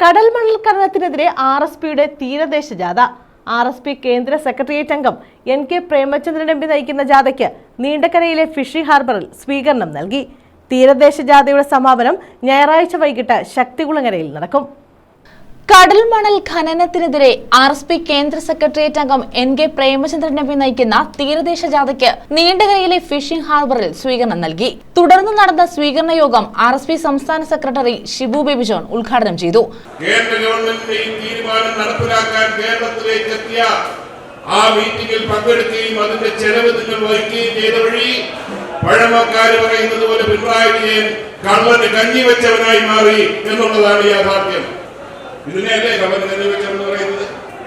കടൽ മണൽ ഖനനത്തിനെതിരെ RSPയുടെ തീരദേശ ജാഥ. RSP കേന്ദ്ര സെക്രട്ടേറിയറ്റ് അംഗം NK പ്രേമചന്ദ്രൻ MP നയിക്കുന്ന ജാഥയ്ക്ക് നീണ്ടകരയിലെ ഫിഷിംഗ് ഹാർബറിൽ സ്വീകരണം നൽകി. തീരദേശ ജാഥയുടെ സമാപനം ഞായറാഴ്ച വൈകിട്ട് ശക്തികുളങ്ങരയിൽ നടക്കും. കടൽ മണൽ ഖനനത്തിനെതിരെ RSP കേന്ദ്ര സെക്രട്ടേറിയറ്റ് അംഗം NK പ്രേമചന്ദ്രൻ MP നയിക്കുന്ന തീരദേശ ജാഥയ്ക്ക് നീണ്ടകരയിലെ ഫിഷിംഗ് ഹാർബറിൽ സ്വീകരണം നൽകി. തുടർന്ന് നടന്ന സ്വീകരണ യോഗം RSP സംസ്ഥാന സെക്രട്ടറി ഷിബു ബേബി ജോൺ ഉദ്ഘാടനം ചെയ്തു. കേന്ദ്ര ഗവൺമെന്റിന്റെ ഈ തീരുമാനം നടപ്പിലാക്കാൻ കേരളത്തിലേക്ക് എത്തിയ ആ മീറ്റിംഗിൽ പങ്കെടുക്കുകയും അതിന്റെ ചെലവ് നിങ്ങൾ വഹിക്കുകയും ചെയ്ത വഴി പഴമക്കാർ പറയുന്നത് പോലെ പിണറായി വിജയൻ കള്ളന് കഞ്ഞി വെച്ചവനായി മാറി എന്നുള്ളതാണ് യാഥാർത്ഥ്യം. ഇതിനെയല്ലേ കള്ളന് കഞ്ഞി വെച്ചവെന്ന് പറയുന്നത്?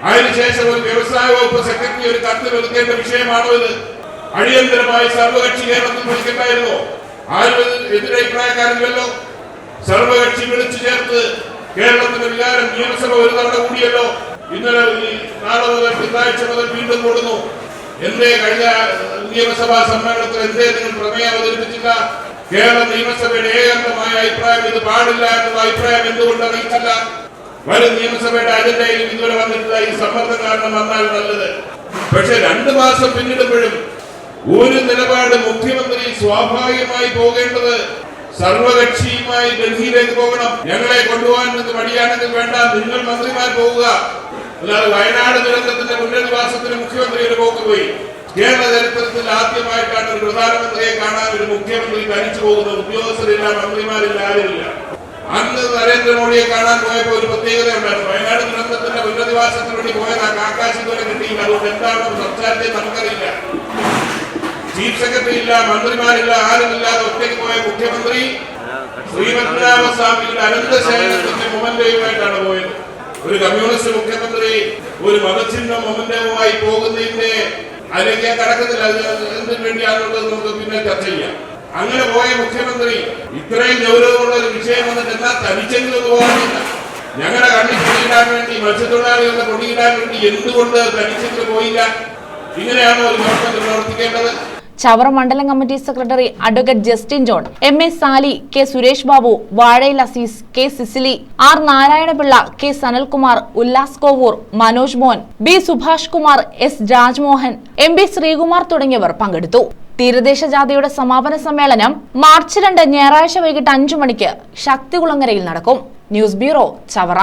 അതിനുശേഷം ഒരു വ്യവസായ വകുപ്പ് സെക്രട്ടറി ഒരു കത്തിൽ ഒതുക്കേണ്ട വിഷയമാണോ ഇത്? അടിയന്തരമായി സർവകക്ഷി കേരളത്തിൽ വിളിക്കണ്ടായിരുന്നോ? ആരും എതിരഭിപ്രായക്കാരില്ലല്ലോ. സർവകക്ഷി വിളിച്ചു ചേർത്ത് കേരളത്തിന്റെ വികാരം നിയമസഭ ഒരു തവണ കൂടിയല്ലോ. ഇന്നലെ നാളെ മുതൽ തിങ്കളാഴ്ച മുതൽ വീണ്ടും കൂടുന്നു. എന്തേ കഴിഞ്ഞ നിയമസഭാ സമ്മേളനത്തിൽ എന്തേ നിങ്ങൾ പ്രമേയം അവതരിപ്പിച്ചില്ല? കേരള നിയമസഭയുടെ ഏകകണ്ഠമായ അഭിപ്രായം ഇത് പാടില്ല എന്നുള്ള അഭിപ്രായം എന്തുകൊണ്ട് അറിയിച്ചില്ല? വരും നിയമസഭയുടെ അജണ്ടയിൽ ഇതുവരെ വന്നിട്ടില്ല. ഈ സമ്മർദ്ദം കാരണം വന്നാൽ നല്ലത്. പക്ഷെ 2 മാസം പിന്നിടുമ്പോഴും ഒരു നിലപാട് മുഖ്യമന്ത്രി സ്വാഭാവികമായി പോകേണ്ടത് സർവകക്ഷിയുമായി ഡൽഹിയിലേക്ക് പോകണം. ഞങ്ങളെ കൊണ്ടുപോകാൻ മടിയാണെങ്കിൽ വേണ്ട, നിങ്ങൾ മന്ത്രിമാർ പോവുക. അല്ലാതെ വയനാട് ദുരന്തത്തിന്റെ പുനരധിവാസത്തിന് മുഖ്യമന്ത്രി ഒരു പോക്ക് പോയി. കേരള ചരിത്രത്തിൽ ആദ്യമായിട്ടാണ് ഒരു പ്രധാനമന്ത്രിയെ കാണാൻ ഒരു മുഖ്യമന്ത്രി തനിച്ചു പോകുന്നത്. ഉദ്യോഗസ്ഥരില്ല, മന്ത്രിമാരില്ല, ആരുമില്ല. അന്ന് നരേന്ദ്രമോദിയെ കാണാൻ പോയപ്പോൾ ഒരു പ്രത്യേകത ഉണ്ടായിരുന്നു. വയനാട് ദുരന്തത്തിന്റെ പുനരധിവാസത്തിന് വേണ്ടി പോയത് ആകാശ് ഇതുവരെ കിട്ടിയില്ല. അതുകൊണ്ട് എന്താണെന്ന് സംസാരിച്ചത് നമുക്കറിയില്ല. ചീഫ് സെക്രട്ടറി ഇല്ല, മന്ത്രിമാരില്ല, ആരുമില്ലാതെ ഒറ്റയ്ക്ക് പോയ മുഖ്യമന്ത്രി ശ്രീപത്മനാഭസ്വാമിയുടെ അനന്തശയനത്തിന്റെ മൊമെന്റവുമായിട്ടാണ് പോയത്. ഒരു കമ്മ്യൂണിസ്റ്റ് മുഖ്യമന്ത്രി ഒരു മതചിഹ്ന മൊമെന്റവുമായി പോകുന്നതിന്റെ അതിലേക്ക് ഞാൻ കടക്കുന്നില്ല. എന്തിനു വേണ്ടിയാണുള്ളത് നമുക്ക് പിന്നെ ചർച്ച ചെയ്യാം. അങ്ങനെ പോയ മുഖ്യമന്ത്രി ഇത്രയും ഗൗരവമുള്ള ഒരു വിഷയം വന്നിട്ട് എന്നാ തനിച്ചെങ്കിലും പോകാനില്ല. ഞങ്ങളുടെ കണ്ണിൽ കൊടിയിടാൻ വേണ്ടി, മത്സ്യത്തൊഴിലാളികളുടെ കൊടിയിടാൻ വേണ്ടി എന്തുകൊണ്ട് തനിച്ചെങ്കിലും പോയില്ല? ഇങ്ങനെയാണോ ഒരു ഗവൺമെന്റ് പ്രവർത്തിക്കേണ്ടത്? ചവറ മണ്ഡലം committee secretary advocate Justin John, MA Sali, K Suresh Babu, Vazhayil Azeez, K Cicily, R Narayana Pillai, K Sanalkumar, Ullas Kovoor, Manoj Mohan, B Subhash Kumar, S Rajmohan, MB Sreekumar തുടങ്ങിയവർ പങ്കെടുത്തു. തീരദേശ ജാഥയുടെ സമാപന സമ്മേളനം മാർച്ച് 2 ഞായറാഴ്ച വൈകിട്ട് 5 മണിക്ക് ശക്തികുളങ്ങരയിൽ നടക്കും. News bureau, Chavara.